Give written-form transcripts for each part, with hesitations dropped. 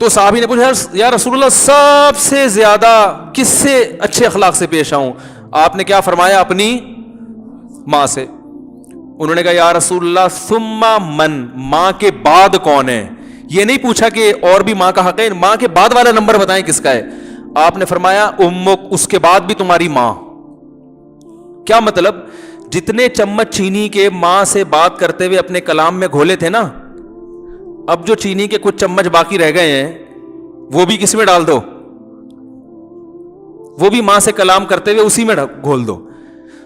تو صحابی نے پوچھا یا رسول اللہ سب سے زیادہ کس سے اچھے اخلاق سے پیش آؤں؟ آپ نے کیا فرمایا؟ اپنی ماں سے. انہوں نے کہا یا رسول اللہ ثم من، ماں کے بعد کون ہے؟ یہ نہیں پوچھا کہ اور بھی ماں کا حق ہے، ماں کے بعد والا نمبر بتائیں کس کا ہے. آپ نے فرمایا امک، اس کے بعد بھی تمہاری ماں. کیا مطلب؟ جتنے چمچ چینی کے ماں سے بات کرتے ہوئے اپنے کلام میں گھولے تھے نا، اب جو چینی کے کچھ چمچ باقی رہ گئے ہیں وہ بھی کس میں ڈال دو، وہ بھی ماں سے کلام کرتے ہوئے اسی میں گھول دو.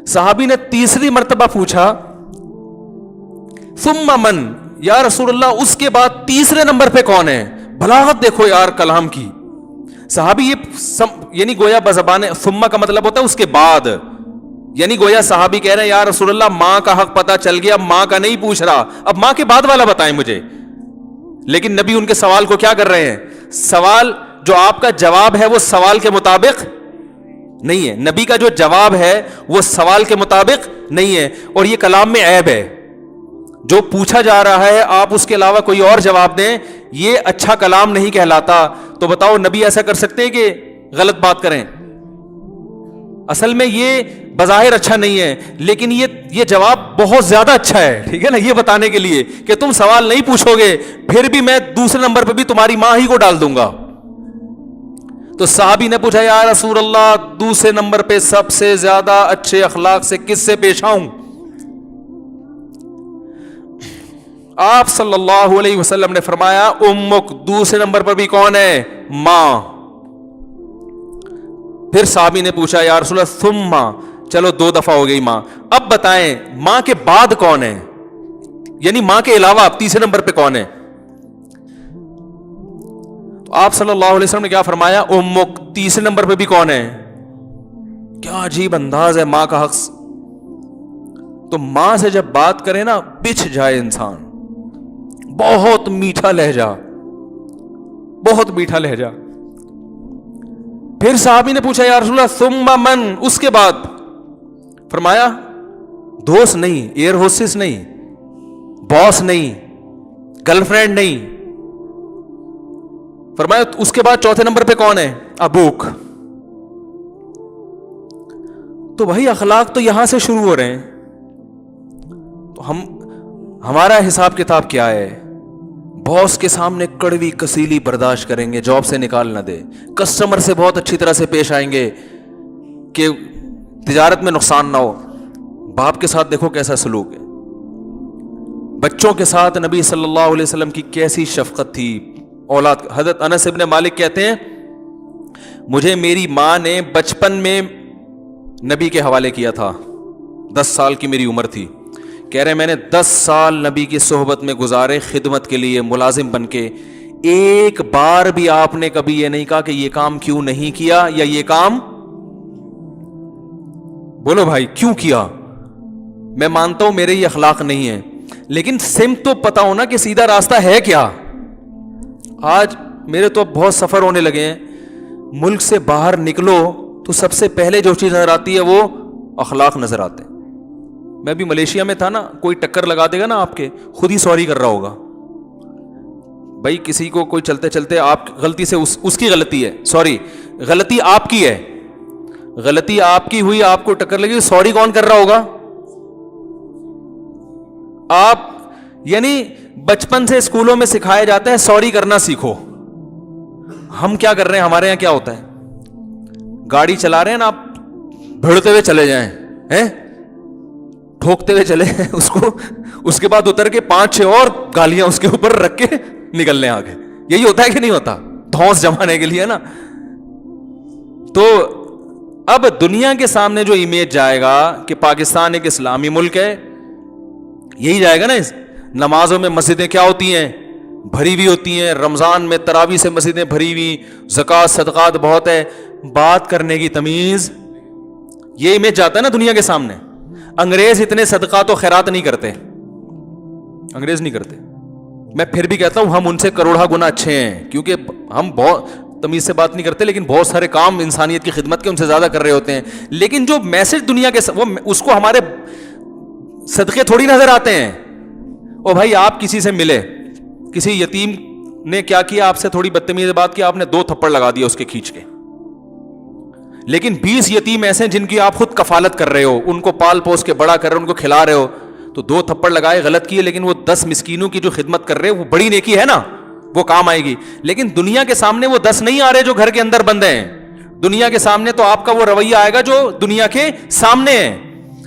صحابی نے تیسری مرتبہ پوچھا ثم من، یا رسول اللہ اس کے بعد تیسرے نمبر پہ کون ہے؟ بلاغت دیکھو یار کلام کی. صحابی یہ یعنی گویا بزبان ثم کا مطلب ہوتا ہے اس کے بعد، یعنی گویا صحابی کہہ رہے ہیں یا رسول اللہ ماں کا حق پتہ چل گیا، ماں کا نہیں پوچھ رہا، اب ماں کے بعد والا بتائیں مجھے. لیکن نبی ان کے سوال کو کیا کر رہے ہیں؟ سوال جو آپ کا جواب ہے وہ سوال کے مطابق نہیں ہے. نبی کا جو جواب ہے وہ سوال کے مطابق نہیں ہے، اور یہ کلام میں عیب ہے. جو پوچھا جا رہا ہے آپ اس کے علاوہ کوئی اور جواب دیں، یہ اچھا کلام نہیں کہلاتا. تو بتاؤ نبی ایسا کر سکتے ہیں کہ غلط بات کریں؟ اصل میں یہ بظاہر اچھا نہیں ہے، لیکن یہ جواب بہت زیادہ اچھا ہے، ٹھیک ہے نا، یہ بتانے کے لیے کہ تم سوال نہیں پوچھو گے پھر بھی میں دوسرے نمبر پہ بھی تمہاری ماں ہی کو ڈال دوں گا. تو صحابی نے پوچھا یا رسول اللہ دوسرے نمبر پہ سب سے زیادہ اچھے اخلاق سے کس سے پیش آؤں؟ آپ صلی اللہ علیہ وسلم نے فرمایا امک، دوسرے نمبر پر بھی کون ہے؟ ماں. پھر صحابی نے پوچھا یا رسول اللہ ثم، چلو 2 دفعہ ہو گئی ماں، اب بتائیں ماں کے بعد کون ہے، یعنی ماں کے علاوہ اب تیسرے نمبر پہ کون ہے؟ تو آپ صلی اللہ علیہ وسلم نے کیا فرمایا؟ امک، تیسرے نمبر پہ بھی کون ہے؟ کیا عجیب انداز ہے ماں کا حق. تو ماں سے جب بات کرے نا بچھ جائے انسان. بہت میٹھا لہجہ، بہت میٹھا لہجہ. پھر صحابی نے پوچھا یا رسول اللہ ثم من، اس کے بعد؟ فرمایا دوست نہیں، ایئر ہوسٹس نہیں، باس نہیں، گرل فرینڈ نہیں. فرمایا اس کے بعد چوتھے نمبر پہ کون ہے؟ ابوک. تو وہی اخلاق تو یہاں سے شروع ہو رہے ہیں. تو ہمارا حساب کتاب کیا ہے؟ باس کے سامنے کڑوی کسیلی برداشت کریں گے، جاب سے نکال نہ دے. کسٹمر سے بہت اچھی طرح سے پیش آئیں گے کہ تجارت میں نقصان نہ ہو. باپ کے ساتھ دیکھو کیسا سلوک ہے. بچوں کے ساتھ نبی صلی اللہ علیہ وسلم کی کیسی شفقت تھی. اولاد، حضرت انس ابن مالک کہتے ہیں مجھے میری ماں نے بچپن میں نبی کے حوالے کیا تھا، 10 سال کی میری عمر تھی. کہہ رہے میں نے 10 سال نبی کی صحبت میں گزارے خدمت کے لیے ملازم بن کے. ایک بار بھی آپ نے کبھی یہ نہیں کہا کہ یہ کام کیوں نہیں کیا، یا یہ کام بولو بھائی کیوں کیا. میں مانتا ہوں میرے یہ اخلاق نہیں ہے، لیکن سمت تو پتا ہونا کہ سیدھا راستہ ہے کیا. آج میرے تو بہت سفر ہونے لگے ہیں، ملک سے باہر نکلو تو سب سے پہلے جو چیز نظر آتی ہے وہ اخلاق نظر آتے ہیں. میں بھی ملیشیا میں تھا نا، کوئی ٹکر لگا دے گا نا آپ کے، خود ہی سوری کر رہا ہوگا. بھائی کسی کو کوئی چلتے چلتے آپ غلطی سے اس کی غلطی ہے، سوری غلطی آپ کی ہے، غلطی آپ کی ہوئی، آپ کو ٹکر لگی، سوری کون کر رہا ہوگا؟ آپ. یعنی بچپن سے اسکولوں میں سکھایا جاتا ہے سوری کرنا سیکھو. ہم کیا کر رہے ہیں؟ ہمارے یہاں کیا ہوتا ہے، گاڑی چلا رہے ہیں نا آپ، بھڑتے ہوئے چلے جائیں ہیں، ٹھوکتے ہوئے چلے اس کو، اس کے بعد اتر کے 5-6 اور گالیاں اس کے اوپر رکھ کے نکلنے آگے. یہی ہوتا ہے کہ نہیں ہوتا؟ دھونس جمانے کے لیے نا. تو اب دنیا کے سامنے جو امیج جائے گا کہ پاکستان ایک اسلامی ملک ہے، یہی جائے گا نا. نمازوں میں مسجدیں کیا ہوتی ہیں؟ بھری ہوئی ہوتی ہیں. رمضان میں تراویح سے مسجدیں بھری ہوئی، زکوٰۃ صدقات بہت ہے. بات کرنے کی تمیز، یہ امیج جاتا ہے نا دنیا کے سامنے. انگریز اتنے صدقات و خیرات نہیں کرتے، انگریز نہیں کرتے. میں پھر بھی کہتا ہوں ہم ان سے کروڑا گنا اچھے ہیں، کیونکہ ہم بہت تمیز سے بات نہیں کرتے، لیکن بہت سارے کام انسانیت کی خدمت کے ان سے زیادہ کر رہے ہوتے ہیں. لیکن جو میسج دنیا کے وہ اس کو ہمارے صدقے تھوڑی نظر آتے ہیں. او بھائی آپ کسی سے ملے، کسی یتیم نے کیا کیا, آپ سے تھوڑی بدتمیز بات کی, آپ نے 2 تھپڑ لگا دیا اس کے کھینچ کے. لیکن 20 یتیم ایسے ہیں جن کی آپ خود کفالت کر رہے ہو, ان کو پال پوس کے بڑا کر رہے ہو, ان کو کھلا رہے ہو, تو 2 تھپڑ لگائے غلط کیے, لیکن وہ 10 مسکینوں کی جو خدمت کر رہے ہو وہ بڑی نیکی ہے نا, وہ کام آئے گی. لیکن دنیا کے سامنے وہ 10 نہیں آ رہے جو گھر کے اندر بندے ہیں. دنیا کے سامنے تو آپ کا وہ رویہ آئے گا جو دنیا کے سامنے ہے.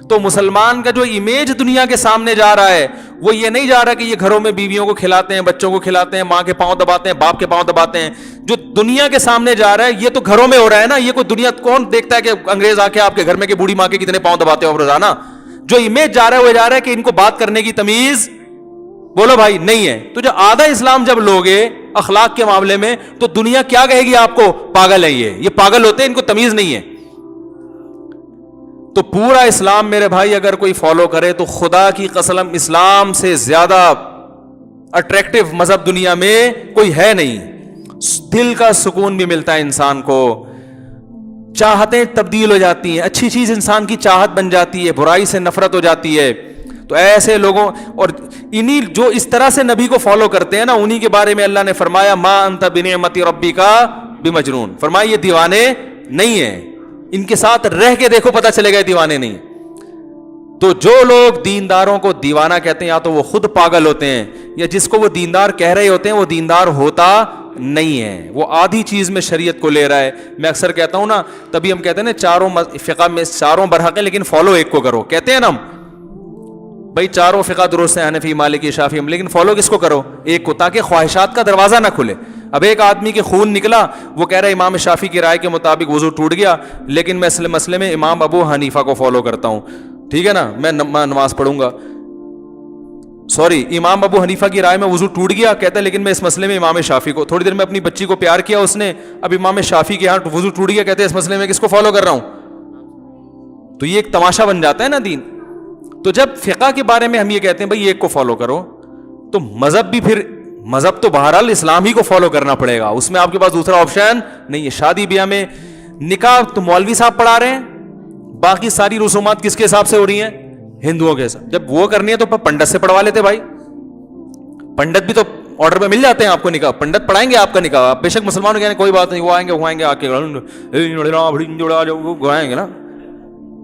تو مسلمان کا جو امیج دنیا کے سامنے جا رہا ہے وہ یہ نہیں جا رہا کہ یہ گھروں میں بیویوں کو کھلاتے ہیں, بچوں کو کھلاتے ہیں, ماں کے پاؤں دباتے ہیں, باپ کے پاؤں دباتے ہیں. جو دنیا کے سامنے جا رہا ہے یہ تو گھروں میں ہو رہا ہے نا. یہ کوئی دنیا کون دیکھتا ہے کہ انگریز آ کے آپ کے گھر میں کہ بوڑھی ماں کے کتنے پاؤں دباتے ہو روزانہ. جو امیج جا رہا ہے وہ جا رہا ہے کہ ان کو بات کرنے کی تمیز بولو بھائی نہیں ہے. تو جو آدھا اسلام جب لوگے اخلاق کے معاملے میں, تو دنیا کیا کہے گی آپ کو, پاگل ہے یہ پاگل ہوتے ہیں, ان کو تمیز نہیں ہے. تو پورا اسلام میرے بھائی اگر کوئی فالو کرے تو خدا کی قسم اسلام سے زیادہ اٹریکٹیو مذہب دنیا میں کوئی ہے نہیں. دل کا سکون بھی ملتا ہے انسان کو, چاہتیں تبدیل ہو جاتی ہیں, اچھی چیز انسان کی چاہت بن جاتی ہے, برائی سے نفرت ہو جاتی ہے. تو ایسے لوگوں اور انہی جو اس طرح سے نبی کو فالو کرتے ہیں نا, انہی کے بارے میں اللہ نے فرمایا ما انت بنعمت ربک بمجنون. فرمایا یہ دیوانے نہیں ہیں, ان کے ساتھ رہ کے دیکھو پتہ چلے گا دیوانے نہیں. تو جو لوگ دینداروں کو دیوانہ کہتے ہیں یا تو وہ خود پاگل ہوتے ہیں, یا جس کو وہ دیندار کہہ رہے ہوتے ہیں وہ دیندار ہوتا نہیں ہے, وہ آدھی چیز میں شریعت کو لے رہا ہے. میں اکثر کہتا ہوں نا, تبھی ہم کہتے ہیں نا چاروں فقہ میں چاروں برحق ہیں لیکن فالو ایک کو کرو. کہتے ہیں نا ہم بھائی چاروں فقہ درست ہیں, حنفی مالکی شافعی, لیکن فالو کس کو کرو, ایک کو, تاکہ خواہشات کا دروازہ نہ کھلے. اب ایک آدمی کے خون نکلا, وہ کہہ رہا ہے امام شافعی کی رائے کے مطابق وضو ٹوٹ گیا, لیکن میں اس مسئلے میں امام ابو حنیفہ کو فالو کرتا ہوں, ٹھیک ہے نا, میں نماز پڑھوں گا. سوری, امام ابو حنیفہ کی رائے میں وضو ٹوٹ گیا, کہتا ہے لیکن میں اس مسئلے میں امام شافعی کو. تھوڑی دیر میں اپنی بچی کو پیار کیا اس نے, اب امام شافعی کے یہاں وضو ٹوٹ گیا, کہتے ہیں اس مسئلے میں کس کو فالو کر رہا ہوں. تو یہ ایک تماشا بن جاتا ہے نا دین. تو جب فقہ کے بارے میں ہم یہ کہتے ہیں بھائی ایک کو فالو کرو, تو مذہب بھی پھر مذہب تو بہرحال اسلام ہی کو فالو کرنا پڑے گا, اس میں آپ کے پاس دوسرا آپشن نہیں ہے. شادی بیاہ میں نکاح تو مولوی صاحب پڑھا رہے ہیں, باقی ساری رسومات کس کے حساب سے ہو رہی ہیں, ہندوؤں کے حساب. جب وہ کرنی ہے تو پنڈت سے پڑھوا لیتے بھائی, پنڈت بھی تو آرڈر پہ مل جاتے ہیں آپ کو نکاح, پنڈت پڑھائیں گے آپ کا نکاح. آپ بے شک مسلمانوں کہنے کوئی بات نہیں, وہ آئیں گے آ کے گائیں گے نا,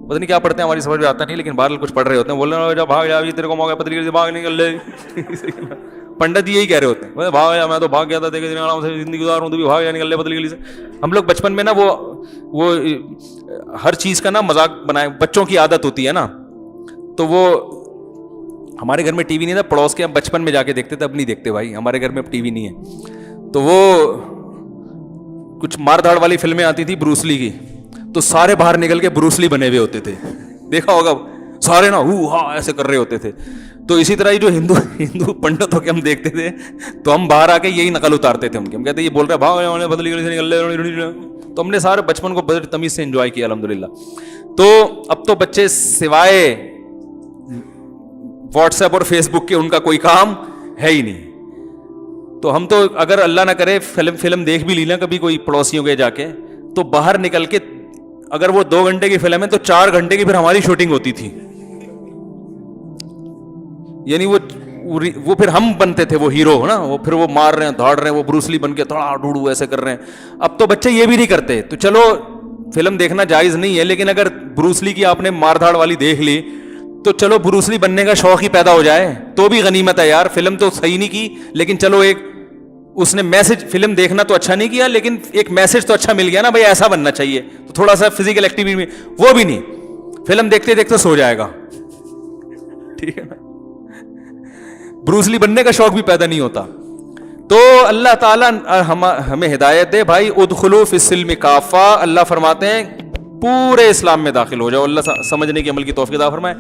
پتہ نہیں کیا پڑھتے ہیں, ہماری سمجھ میں آتا نہیں, لیکن بہرحال کچھ پڑھ رہے ہوتے ہیں. بول رہے بھاگ جا, تیرے کو موقع پتہ سے بھاگ نکل لے. پنڈت یہی کہہ رہے ہوتے ہیں, بھاگ جا, میں تو بھاگ گیا تھا, دیکھ آرام سے زندگی گزار ہوں, تو بھی بھاگ جا, نکل لے پتلی گلی سے. ہم لوگ بچپن میں نا وہ ہر چیز کا نا مذاق بنائے, بچوں کی عادت ہوتی ہے نا, تو وہ ہمارے گھر میں ٹی وی نہیں تھا, پڑوس کے ہم بچپن میں جا کے دیکھتے تھے, اب نہیں دیکھتے بھائی, ہمارے گھر میں اب ٹی وی نہیں ہے. تو وہ کچھ مار دھاڑ والی فلمیں آتی تھی بروسلی کی, تو سارے باہر نکل کے بروسلی بنے ہوئے ہوتے تھے, دیکھا ہوگا سارے نا ہاں ایسے کر رہے ہوتے تھے. تو اسی طرح ہی جو ہندو پنڈت ہو کے ہم دیکھتے تھے, تو ہم باہر آ کے یہی نقل اتارتے تھے ان کی. ہم کہتے یہ بول رہے بھاگ بدلی گلی سے نکل لے. تو ہم نے سارے بچپن کو بڑے تمیز سے انجوائے کیا الحمدللہ. تو اب تو بچے سوائے واٹس ایپ اور فیس بک کے ان کا کوئی کام ہے ہی نہیں. تو ہم تو اگر اللہ نہ کرے فلم دیکھ بھی لی نا کبھی کوئی پڑوسیوں کے جا کے, تو باہر نکل کے اگر وہ 2 گھنٹے کی فلم ہے تو 4 گھنٹے کی پھر ہماری شوٹنگ ہوتی تھی. یعنی وہ پھر ہم بنتے تھے وہ ہیرو نا, وہ پھر وہ مار رہے ہیں, دھاڑ رہے ہیں, وہ بروسلی بن کے تھوڑا ڈوڈو ایسے کر رہے ہیں. اب تو بچے یہ بھی نہیں کرتے. تو چلو فلم دیکھنا جائز نہیں ہے, لیکن اگر بروسلی کی آپ نے مار دھاڑ والی دیکھ لی تو چلو بروسلی بننے کا شوق ہی پیدا ہو جائے تو بھی غنیمت ہے یار. فلم تو صحیح نہیں کی, لیکن چلو ایک اس نے میسج, فلم دیکھنا تو اچھا نہیں کیا لیکن ایک میسج تو اچھا مل گیا نا, بھائی ایسا بننا چاہیے. تو تھوڑا سا فزیکل ایکٹیویٹی میں, وہ بھی نہیں, فلم دیکھتے دیکھتے سو جائے گا, ٹھیک ہے نا, بروسلی بننے کا شوق بھی پیدا نہیں ہوتا. تو اللہ تعالیٰ ہمیں ہدایت دے بھائی. ادخلوا فی السلم کافہ, اللہ فرماتے ہیں پورے اسلام میں داخل ہو جاؤ. اللہ سمجھنے کی عمل کی توفیق عطا فرمائے.